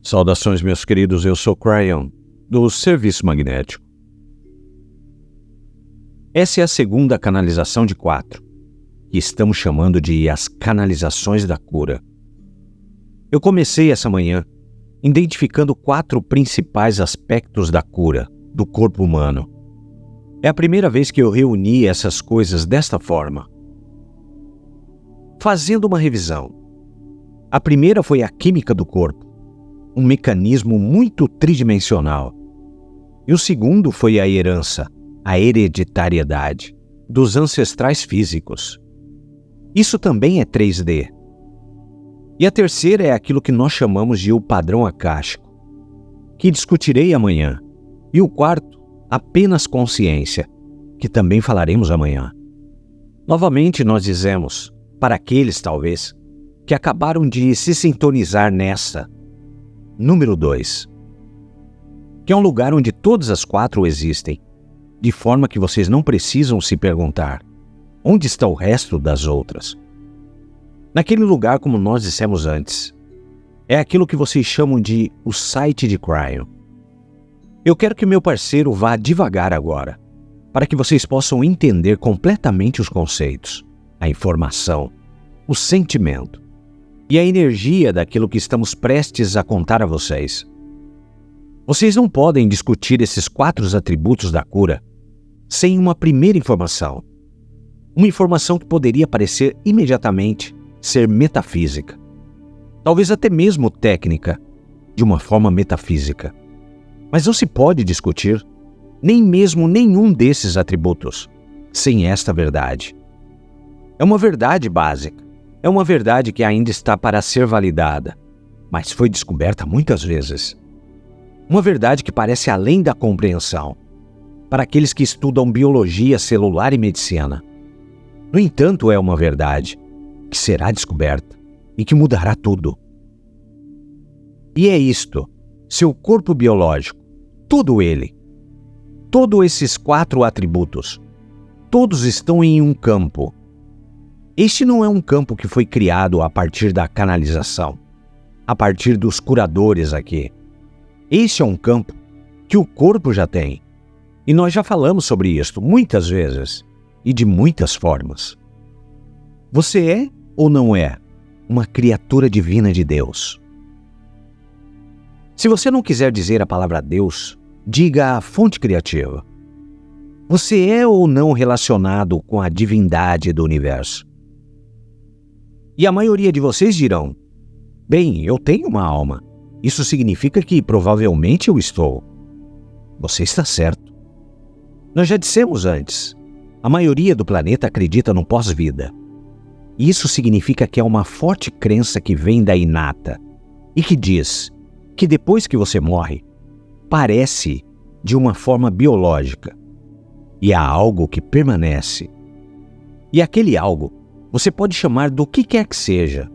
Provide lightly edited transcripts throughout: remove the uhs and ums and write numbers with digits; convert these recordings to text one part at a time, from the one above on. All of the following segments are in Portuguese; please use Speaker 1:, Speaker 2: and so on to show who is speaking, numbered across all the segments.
Speaker 1: Saudações, meus queridos, eu sou Cryon, do Serviço Magnético. Essa é a segunda canalização de 4, que estamos chamando de as canalizações da cura. Eu comecei essa manhã identificando 4 principais aspectos da cura do corpo humano. É a primeira vez que eu reuni essas coisas desta forma. Fazendo uma revisão. A primeira foi a química do corpo, um mecanismo muito tridimensional. E o segundo foi a herança, a hereditariedade, dos ancestrais físicos. Isso também é 3D. E a terceira é aquilo que nós chamamos de o padrão akáshico, que discutirei amanhã. E o quarto, apenas consciência, que também falaremos amanhã. Novamente nós dizemos, para aqueles talvez, que acabaram de se sintonizar nessa, número 2, que é um lugar onde todas as 4 existem, de forma que vocês não precisam se perguntar, onde está o resto das outras? Naquele lugar, como nós dissemos antes, é aquilo que vocês chamam de o site de Cryon. Eu quero que meu parceiro vá devagar agora, para que vocês possam entender completamente os conceitos, a informação, o sentimento e a energia daquilo que estamos prestes a contar a vocês. Vocês não podem discutir esses 4 atributos da cura sem uma primeira informação. Uma informação que poderia parecer imediatamente ser metafísica. Talvez até mesmo técnica, de uma forma metafísica. Mas não se pode discutir nem mesmo nenhum desses atributos sem esta verdade. É uma verdade básica. É uma verdade que ainda está para ser validada, mas foi descoberta muitas vezes. Uma verdade que parece além da compreensão, para aqueles que estudam biologia celular e medicina. No entanto, é uma verdade que será descoberta e que mudará tudo. E é isto, seu corpo biológico, todo ele, todos esses 4 atributos, todos estão em um campo. Este não é um campo que foi criado a partir da canalização, a partir dos curadores aqui. Este é um campo que o corpo já tem. E nós já falamos sobre isto muitas vezes e de muitas formas. Você é ou não é uma criatura divina de Deus? Se você não quiser dizer a palavra Deus, diga a fonte criativa. Você é ou não relacionado com a divindade do universo? E a maioria de vocês dirão, bem, eu tenho uma alma. Isso significa que provavelmente eu estou. Você está certo. Nós já dissemos antes, a maioria do planeta acredita no pós-vida. Isso significa que é uma forte crença que vem da inata e que diz que depois que você morre, parece de uma forma biológica e há algo que permanece. E aquele algo você pode chamar do que quer que seja,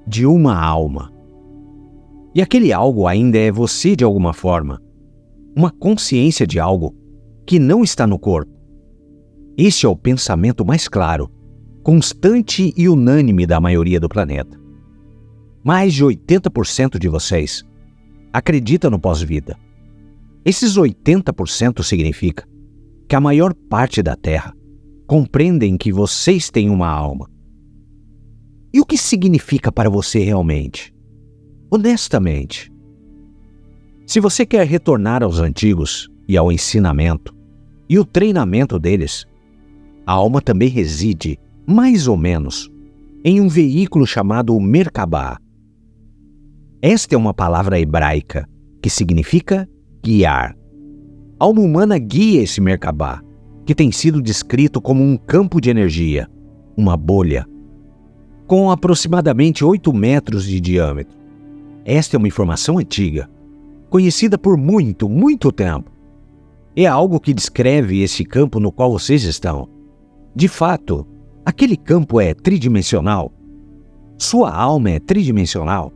Speaker 1: de uma alma. E aquele algo ainda é você de alguma forma, uma consciência de algo que não está no corpo. Este é o pensamento mais claro, constante e unânime da maioria do planeta. Mais de 80% de vocês acredita no pós-vida. Esses 80% significa que a maior parte da Terra compreendem que vocês têm uma alma. E o que significa para você realmente? Honestamente. Se você quer retornar aos antigos e ao ensinamento e o treinamento deles, a alma também reside, mais ou menos, em um veículo chamado Merkabah. Esta é uma palavra hebraica que significa guiar. A alma humana guia esse Merkabah, que tem sido descrito como um campo de energia, uma bolha, com aproximadamente 8 metros de diâmetro. Esta é uma informação antiga, conhecida por muito tempo. É algo que descreve esse campo no qual vocês estão. De fato, aquele campo é tridimensional. Sua alma é tridimensional.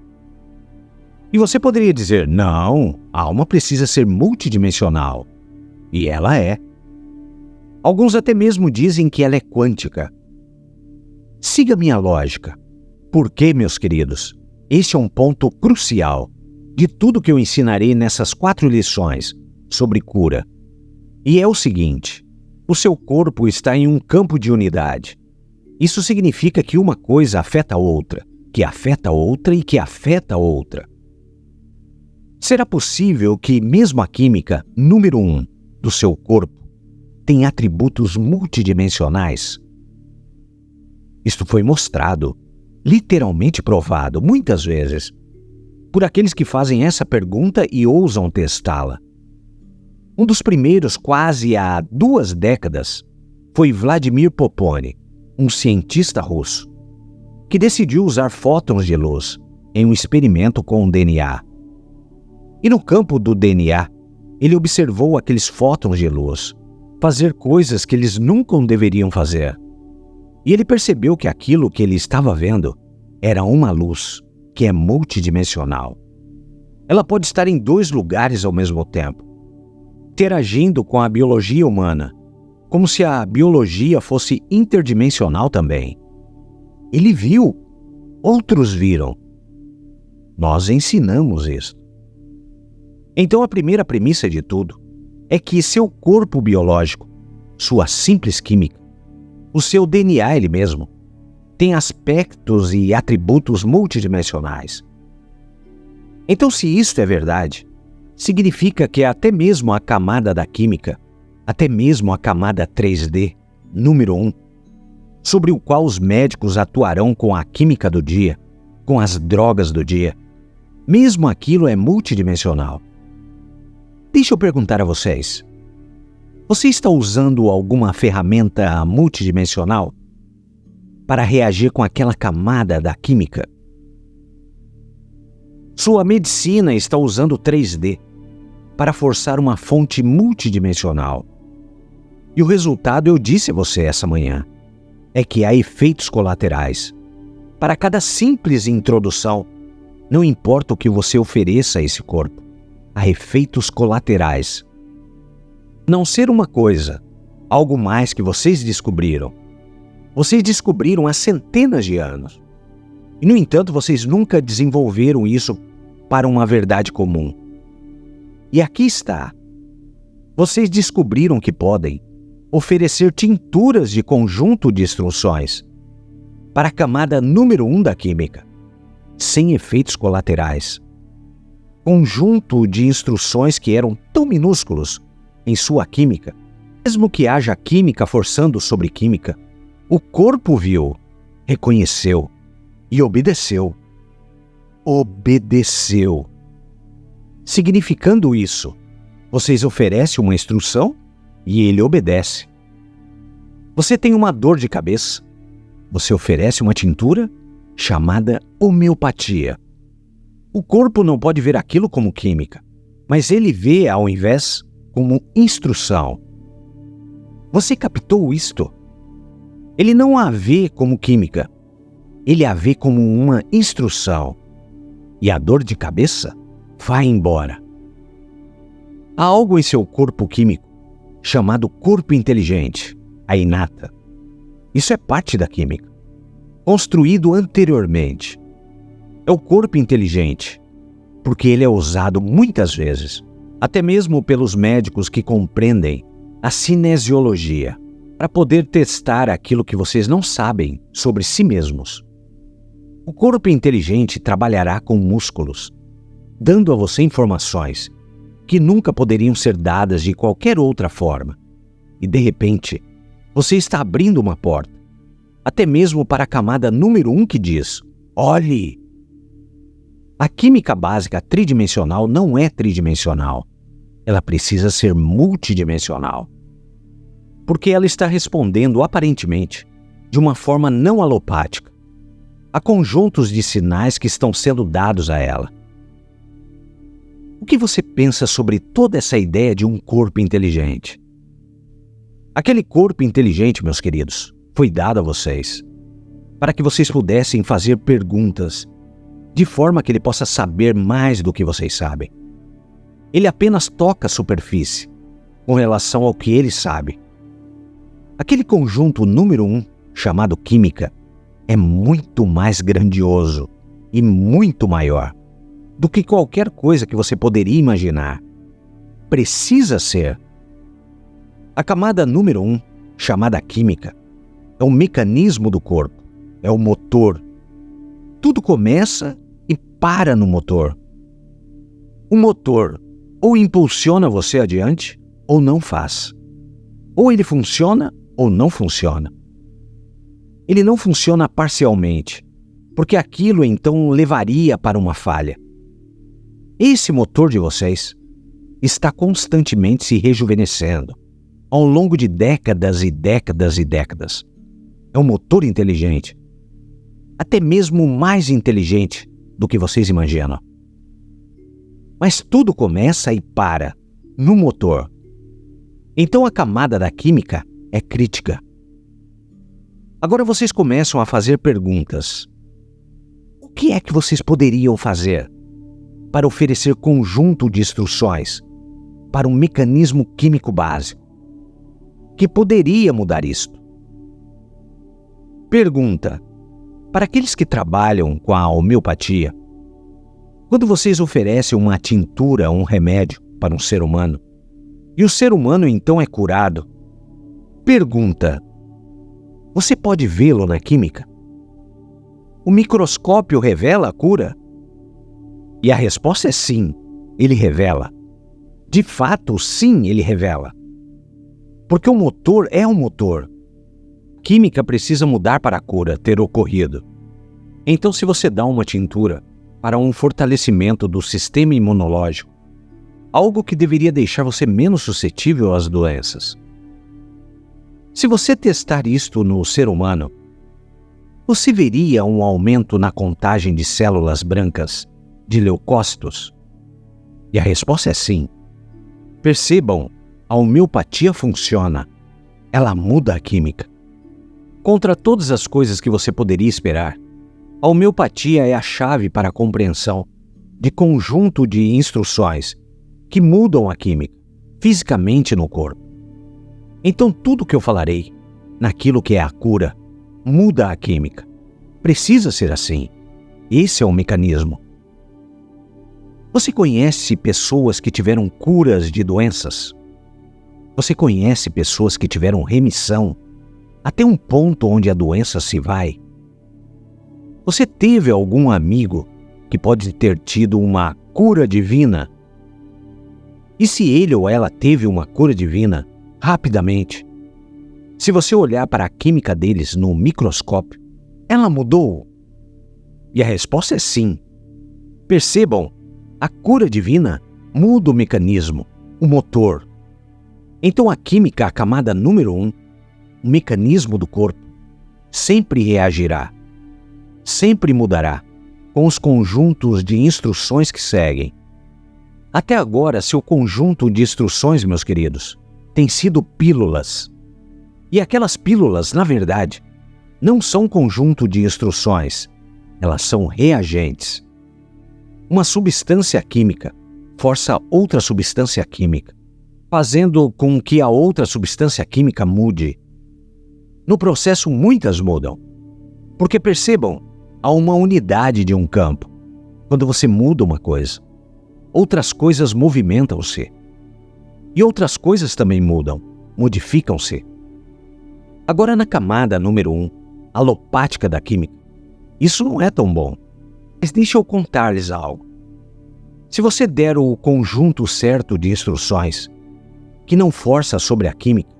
Speaker 1: E você poderia dizer, não, a alma precisa ser multidimensional. E ela é. Alguns até mesmo dizem que ela é quântica. Siga minha lógica. Por quê, meus queridos? Este é um ponto crucial de tudo que eu ensinarei nessas 4 lições sobre cura. E é o seguinte: o seu corpo está em um campo de unidade. Isso significa que uma coisa afeta a outra, que afeta a outra e que afeta a outra. Será possível que mesmo a química número 1 do seu corpo tenha atributos multidimensionais? Isto foi mostrado, literalmente provado, muitas vezes, por aqueles que fazem essa pergunta e ousam testá-la. Um dos primeiros, quase há 2 décadas, foi Vladimir Popone, um cientista russo, que decidiu usar fótons de luz em um experimento com o DNA. E no campo do DNA, ele observou aqueles fótons de luz fazer coisas que eles nunca deveriam fazer. E ele percebeu que aquilo que ele estava vendo era uma luz que é multidimensional. Ela pode estar em 2 lugares ao mesmo tempo, interagindo com a biologia humana, como se a biologia fosse interdimensional também. Ele viu, outros viram. Nós ensinamos isso. Então a primeira premissa de tudo é que seu corpo biológico, sua simples química, o seu DNA ele mesmo, tem aspectos e atributos multidimensionais. Então, se isto é verdade, significa que até mesmo a camada da química, até mesmo a camada 3D, número 1, sobre o qual os médicos atuarão com a química do dia, com as drogas do dia, mesmo aquilo é multidimensional. Deixa eu perguntar a vocês: você está usando alguma ferramenta multidimensional para reagir com aquela camada da química? Sua medicina está usando 3D para forçar uma fonte multidimensional. E o resultado, eu disse a você essa manhã, é que há efeitos colaterais. Para cada simples introdução, não importa o que você ofereça a esse corpo, há efeitos colaterais. Não ser uma coisa, algo mais que vocês descobriram. Vocês descobriram há centenas de anos. E, no entanto, vocês nunca desenvolveram isso para uma verdade comum. E aqui está. Vocês descobriram que podem oferecer tinturas de conjunto de instruções para a camada número 1 da química, sem efeitos colaterais. Conjunto de instruções que eram tão minúsculos em sua química, mesmo que haja química forçando sobre química, o corpo viu, reconheceu e obedeceu. Obedeceu. Significando isso, vocês oferecem uma instrução e ele obedece. Você tem uma dor de cabeça, você oferece uma tintura chamada homeopatia. O corpo não pode ver aquilo como química, mas ele vê, ao invés, como instrução. Você captou isto? Ele não a vê como química, ele a vê como uma instrução. E a dor de cabeça vai embora. Há algo em seu corpo químico chamado corpo inteligente, a inata. Isso é parte da química, construído anteriormente. É o corpo inteligente, porque ele é usado muitas vezes, até mesmo pelos médicos que compreendem a cinesiologia, para poder testar aquilo que vocês não sabem sobre si mesmos. O corpo inteligente trabalhará com músculos, dando a você informações que nunca poderiam ser dadas de qualquer outra forma. E de repente, você está abrindo uma porta, até mesmo para a camada número 1 que diz: olhe! A química básica tridimensional não é tridimensional. Ela precisa ser multidimensional. Porque ela está respondendo, aparentemente, de uma forma não alopática, a conjuntos de sinais que estão sendo dados a ela. O que você pensa sobre toda essa ideia de um corpo inteligente? Aquele corpo inteligente, meus queridos, foi dado a vocês para que vocês pudessem fazer perguntas, de forma que ele possa saber mais do que vocês sabem. Ele apenas toca a superfície com relação ao que ele sabe. Aquele conjunto número 1, chamado química, é muito mais grandioso e muito maior do que qualquer coisa que você poderia imaginar. Precisa ser. A camada número 1, chamada química, é o mecanismo do corpo, é o motor. Tudo começa e para no motor. O motor ou impulsiona você adiante ou não faz. Ou ele funciona ou não funciona. Ele não funciona parcialmente, porque aquilo então levaria para uma falha. Esse motor de vocês está constantemente se rejuvenescendo ao longo de décadas e décadas e décadas. É um motor inteligente, até mesmo mais inteligente do que vocês imaginam. Mas tudo começa e para no motor. Então a camada da química é crítica. Agora vocês começam a fazer perguntas. O que é que vocês poderiam fazer para oferecer conjunto de instruções para um mecanismo químico básico que poderia mudar isto? Pergunta: para aqueles que trabalham com a homeopatia, quando vocês oferecem uma tintura, um remédio para um ser humano, e o ser humano então é curado, pergunta: você pode vê-lo na química? O microscópio revela a cura? E a resposta é sim, ele revela. De fato, sim, ele revela. Porque o motor é um motor. Química precisa mudar para a cura ter ocorrido. Então, se você dá uma tintura para um fortalecimento do sistema imunológico, algo que deveria deixar você menos suscetível às doenças. Se você testar isto no ser humano, você veria um aumento na contagem de células brancas, de leucócitos? E a resposta é sim. Percebam, a homeopatia funciona. Ela muda a química. Contra todas as coisas que você poderia esperar, a homeopatia é a chave para a compreensão de conjunto de instruções que mudam a química, fisicamente no corpo. Então tudo que eu falarei, naquilo que é a cura, muda a química. Precisa ser assim. Esse é o mecanismo. Você conhece pessoas que tiveram curas de doenças? Você conhece pessoas que tiveram remissão até um ponto onde a doença se vai? Você teve algum amigo que pode ter tido uma cura divina? E se ele ou ela teve uma cura divina, rapidamente, se você olhar para a química deles no microscópio, ela mudou? E a resposta é sim. Percebam, a cura divina muda o mecanismo, o motor. Então a química, a camada número 1, o mecanismo do corpo, sempre reagirá, sempre mudará, com os conjuntos de instruções que seguem. Até agora, seu conjunto de instruções, meus queridos, tem sido pílulas. E aquelas pílulas, na verdade, não são um conjunto de instruções, elas são reagentes. Uma substância química força outra substância química, fazendo com que a outra substância química mude. No processo, muitas mudam. Porque percebam, há uma unidade de um campo. Quando você muda uma coisa, outras coisas movimentam-se. E outras coisas também mudam, modificam-se. Agora, na camada número 1, alopática da química, isso não é tão bom. Mas deixa eu contar-lhes algo. Se você der o conjunto certo de instruções, que não força sobre a química,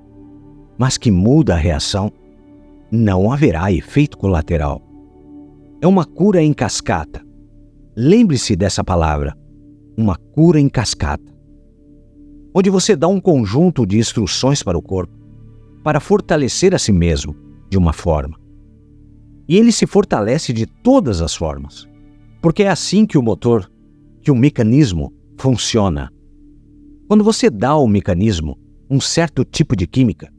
Speaker 1: mas que muda a reação, não haverá efeito colateral. É uma cura em cascata. Lembre-se dessa palavra, uma cura em cascata, onde você dá um conjunto de instruções para o corpo, para fortalecer a si mesmo de uma forma. E ele se fortalece de todas as formas, porque é assim que o motor, que o mecanismo funciona. Quando você dá ao mecanismo um certo tipo de química,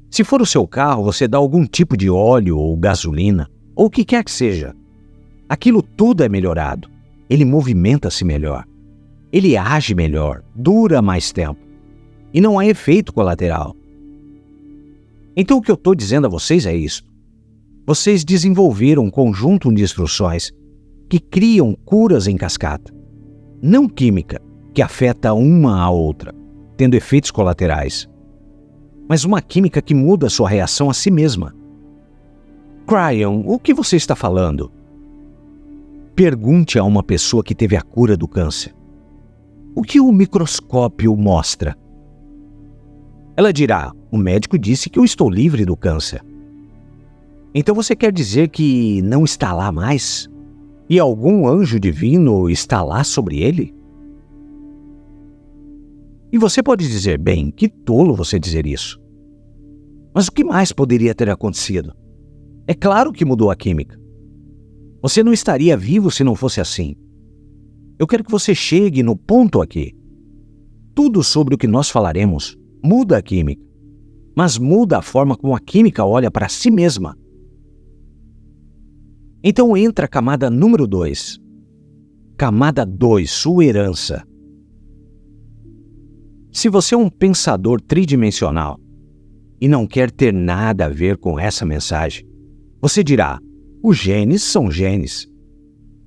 Speaker 1: se for o seu carro, você dá algum tipo de óleo ou gasolina, ou o que quer que seja, aquilo tudo é melhorado. Ele movimenta-se melhor, ele age melhor, dura mais tempo, e não há efeito colateral. Então o que eu estou dizendo a vocês é isso. Vocês desenvolveram um conjunto de instruções que criam curas em cascata. Não química, que afeta uma a outra, tendo efeitos colaterais, mas uma química que muda sua reação a si mesma. Cryon, o que você está falando? Pergunte a uma pessoa que teve a cura do câncer. O que o microscópio mostra? Ela dirá: o médico disse que eu estou livre do câncer. Então você quer dizer que não está lá mais? E algum anjo divino está lá sobre ele? E você pode dizer: bem, que tolo você dizer isso. Mas o que mais poderia ter acontecido? É claro que mudou a química. Você não estaria vivo se não fosse assim. Eu quero que você chegue no ponto aqui. Tudo sobre o que nós falaremos muda a química, mas muda a forma como a química olha para si mesma. Então entra a camada número 2. Camada 2, sua herança. Se você é um pensador tridimensional e não quer ter nada a ver com essa mensagem, você dirá: os genes são genes.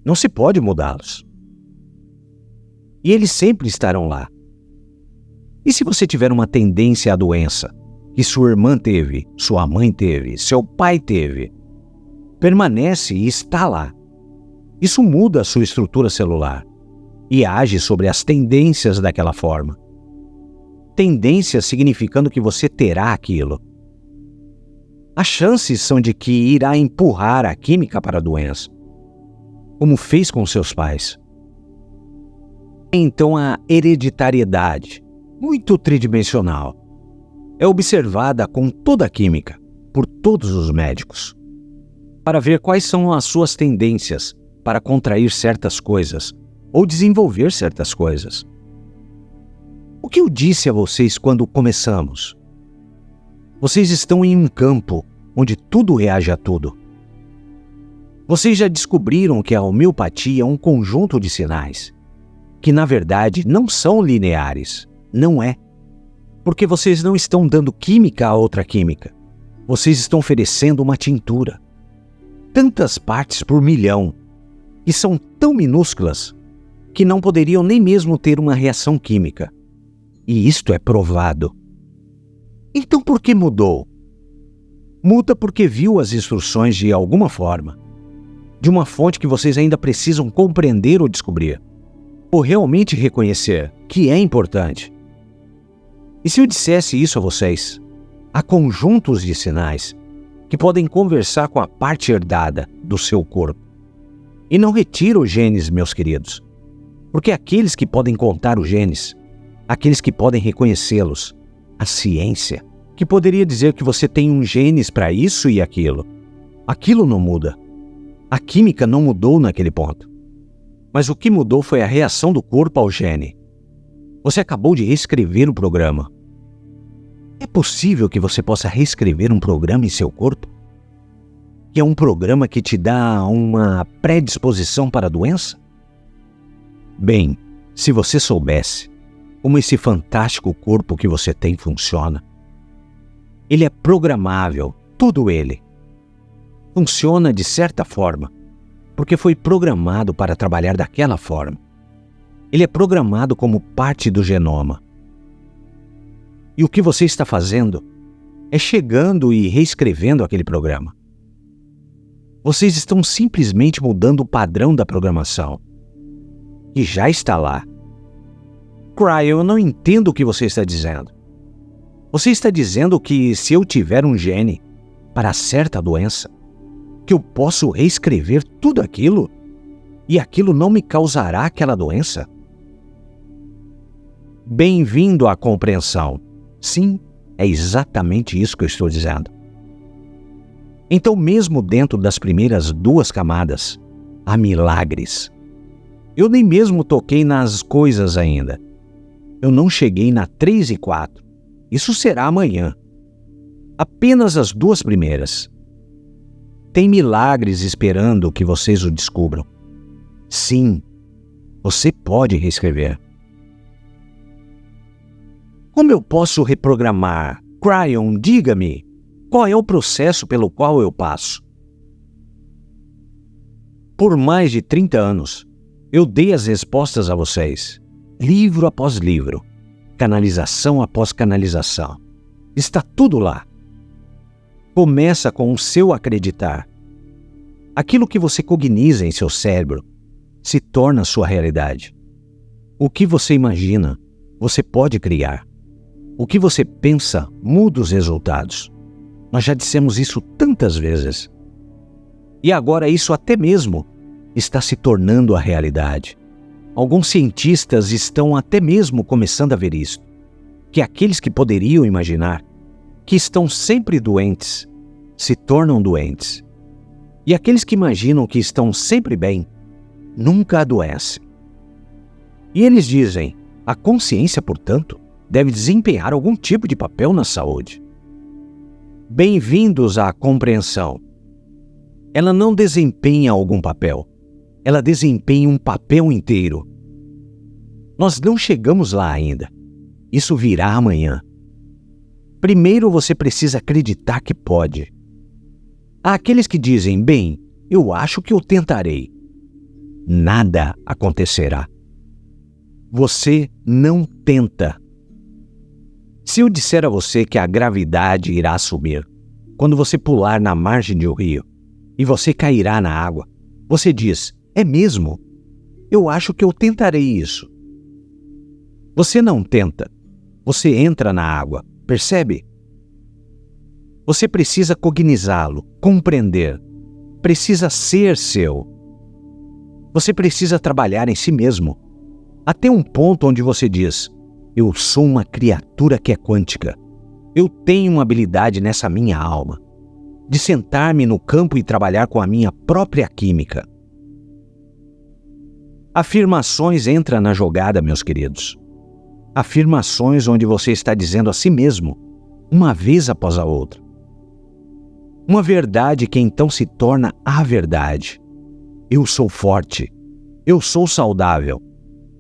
Speaker 1: Não se pode mudá-los. E eles sempre estarão lá. E se você tiver uma tendência à doença, que sua irmã teve, sua mãe teve, seu pai teve, permanece e está lá. Isso muda a sua estrutura celular e age sobre as tendências daquela forma. Tendência significando que você terá aquilo. As chances são de que irá empurrar a química para a doença, como fez com seus pais. Então a hereditariedade, muito tridimensional, é observada com toda a química, por todos os médicos, para ver quais são as suas tendências para contrair certas coisas ou desenvolver certas coisas. O que eu disse a vocês quando começamos? Vocês estão em um campo onde tudo reage a tudo. Vocês já descobriram que a homeopatia é um conjunto de sinais, que na verdade não são lineares. Não é. Porque vocês não estão dando química a outra química. Vocês estão oferecendo uma tintura. Tantas partes por milhão, que são tão minúsculas, que não poderiam nem mesmo ter uma reação química. E isto é provado. Então por que mudou? Muda porque viu as instruções de alguma forma, de uma fonte que vocês ainda precisam compreender ou descobrir, ou realmente reconhecer que é importante. E se eu dissesse isso a vocês, há conjuntos de sinais que podem conversar com a parte herdada do seu corpo. E não retira os genes, meus queridos, porque aqueles que podem contar os genes, aqueles que podem reconhecê-los, a ciência, que poderia dizer que você tem um genes para isso e aquilo. Aquilo não muda. A química não mudou naquele ponto. Mas o que mudou foi a reação do corpo ao gene. Você acabou de reescrever o programa. É possível que você possa reescrever um programa em seu corpo? Que é um programa que te dá uma predisposição para a doença? Bem, se você soubesse como esse fantástico corpo que você tem funciona. Ele é programável, todo ele. Funciona de certa forma, porque foi programado para trabalhar daquela forma. Ele é programado como parte do genoma. E o que você está fazendo é chegando e reescrevendo aquele programa. Vocês estão simplesmente mudando o padrão da programação, que já está lá. Cryon, eu não entendo o que você está dizendo. Você está dizendo que se eu tiver um gene para certa doença, que eu posso reescrever tudo aquilo e aquilo não me causará aquela doença? Bem-vindo à compreensão. Sim, é exatamente isso que eu estou dizendo. Então, mesmo dentro das primeiras 2 camadas, há milagres. Eu nem mesmo toquei nas coisas ainda. Eu não cheguei na 3 e 4. Isso será amanhã. Apenas as 2 primeiras. Tem milagres esperando que vocês o descubram. Sim, você pode reescrever. Como eu posso reprogramar? Cryon, diga-me, qual é o processo pelo qual eu passo? Por mais de 30 anos, eu dei as respostas a vocês, livro após livro, canalização após canalização. Está tudo lá. Começa com o seu acreditar. Aquilo que você cogniza em seu cérebro se torna sua realidade. O que você imagina, você pode criar. O que você pensa muda os resultados. Nós já dissemos isso tantas vezes. E agora isso até mesmo está se tornando a realidade. Alguns cientistas estão até mesmo começando a ver isso. Que aqueles que poderiam imaginar que estão sempre doentes, se tornam doentes. E aqueles que imaginam que estão sempre bem, nunca adoecem. E eles dizem, a consciência, portanto, deve desempenhar algum tipo de papel na saúde. Bem-vindos à compreensão. Ela não desempenha algum papel, ela desempenha um papel inteiro. Nós não chegamos lá ainda. Isso virá amanhã. Primeiro você precisa acreditar que pode. Há aqueles que dizem, bem, eu acho que eu tentarei. Nada acontecerá. Você não tenta. Se eu disser a você que a gravidade irá sumir, quando você pular na margem de um rio, e você cairá na água, você diz, é mesmo? Eu acho que eu tentarei isso. Você não tenta. Você entra na água, percebe? Você precisa cognizá-lo, compreender. Precisa ser seu. Você precisa trabalhar em si mesmo. Até um ponto onde você diz, eu sou uma criatura que é quântica. Eu tenho uma habilidade nessa minha alma, de sentar-me no campo e trabalhar com a minha própria química. Afirmações entram na jogada, meus queridos. Afirmações onde você está dizendo a si mesmo, uma vez após a outra. Uma verdade que então se torna a verdade. Eu sou forte. Eu sou saudável.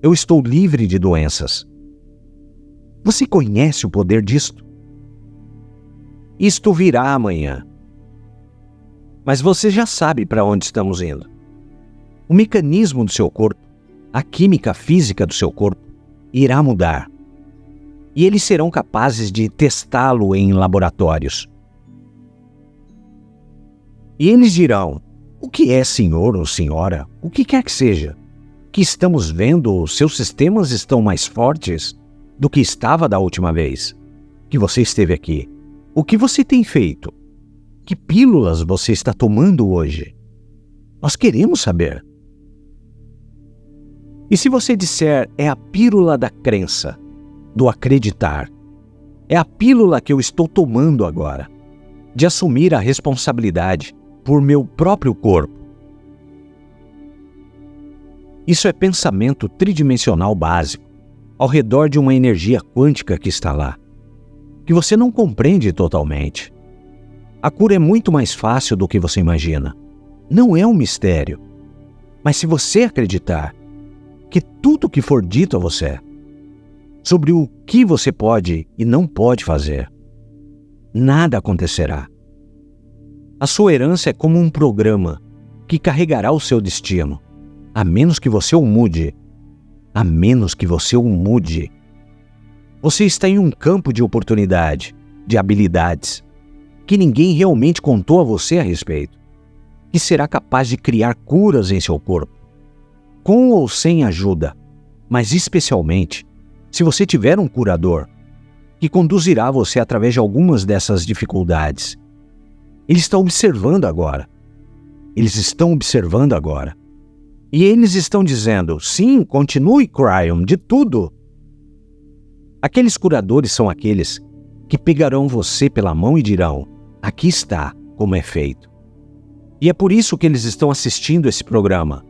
Speaker 1: Eu estou livre de doenças. Você conhece o poder disto? Isto virá amanhã. Mas você já sabe para onde estamos indo. O mecanismo do seu corpo, a química física do seu corpo, irá mudar. E eles serão capazes de testá-lo em laboratórios. E eles dirão, o que é, senhor ou senhora, o que quer que seja, que estamos vendo, os seus sistemas estão mais fortes do que estava da última vez que você esteve aqui. O que você tem feito? Que pílulas você está tomando hoje? Nós queremos saber. E se você disser, é a pílula da crença, do acreditar, é a pílula que eu estou tomando agora, de assumir a responsabilidade por meu próprio corpo. Isso é pensamento tridimensional básico, ao redor de uma energia quântica que está lá, que você não compreende totalmente. A cura é muito mais fácil do que você imagina. Não é um mistério. Mas se você acreditar que tudo que for dito a você, sobre o que você pode e não pode fazer, nada acontecerá. A sua herança é como um programa que carregará o seu destino, a menos que você o mude. A menos que você o mude. Você está em um campo de oportunidade, de habilidades, que ninguém realmente contou a você a respeito, que será capaz de criar curas em seu corpo, com ou sem ajuda, mas especialmente se você tiver um curador, que conduzirá você através de algumas dessas dificuldades. Ele está observando agora. Eles estão observando agora. E eles estão dizendo, sim, continue, Cryon, de tudo. Aqueles curadores são aqueles que pegarão você pela mão e dirão, aqui está como é feito. E é por isso que eles estão assistindo esse programa.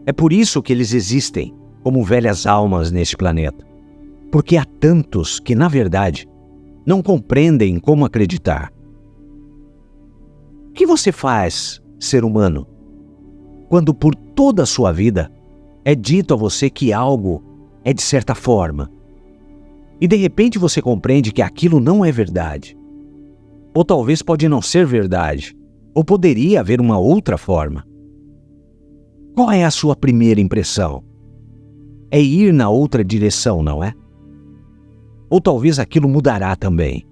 Speaker 1: É por isso que eles existem como velhas almas neste planeta. Porque há tantos que, na verdade, não compreendem como acreditar. O que você faz, ser humano, quando por toda a sua vida é dito a você que algo é de certa forma, e de repente você compreende que aquilo não é verdade? Ou talvez pode não ser verdade, ou poderia haver uma outra forma. Qual é a sua primeira impressão? É ir na outra direção, não é? Ou talvez aquilo mudará também.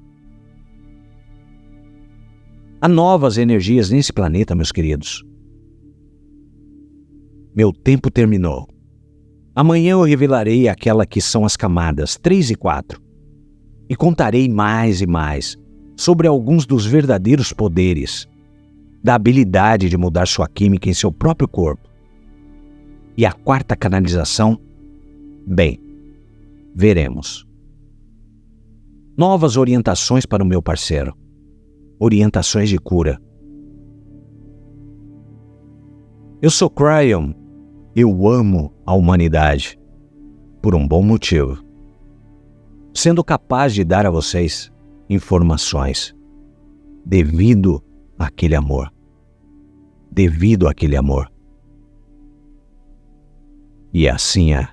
Speaker 1: Há novas energias nesse planeta, meus queridos. Meu tempo terminou. Amanhã eu revelarei aquela que são as camadas 3 e 4 e contarei mais e mais sobre alguns dos verdadeiros poderes, da habilidade de mudar sua química em seu próprio corpo. E a quarta canalização? Bem, veremos. Novas orientações para o meu parceiro. Orientações de cura. Eu sou Cryon. Eu amo a humanidade. Por um bom motivo. Sendo capaz de dar a vocês informações. Devido àquele amor. Devido àquele amor. E assim é.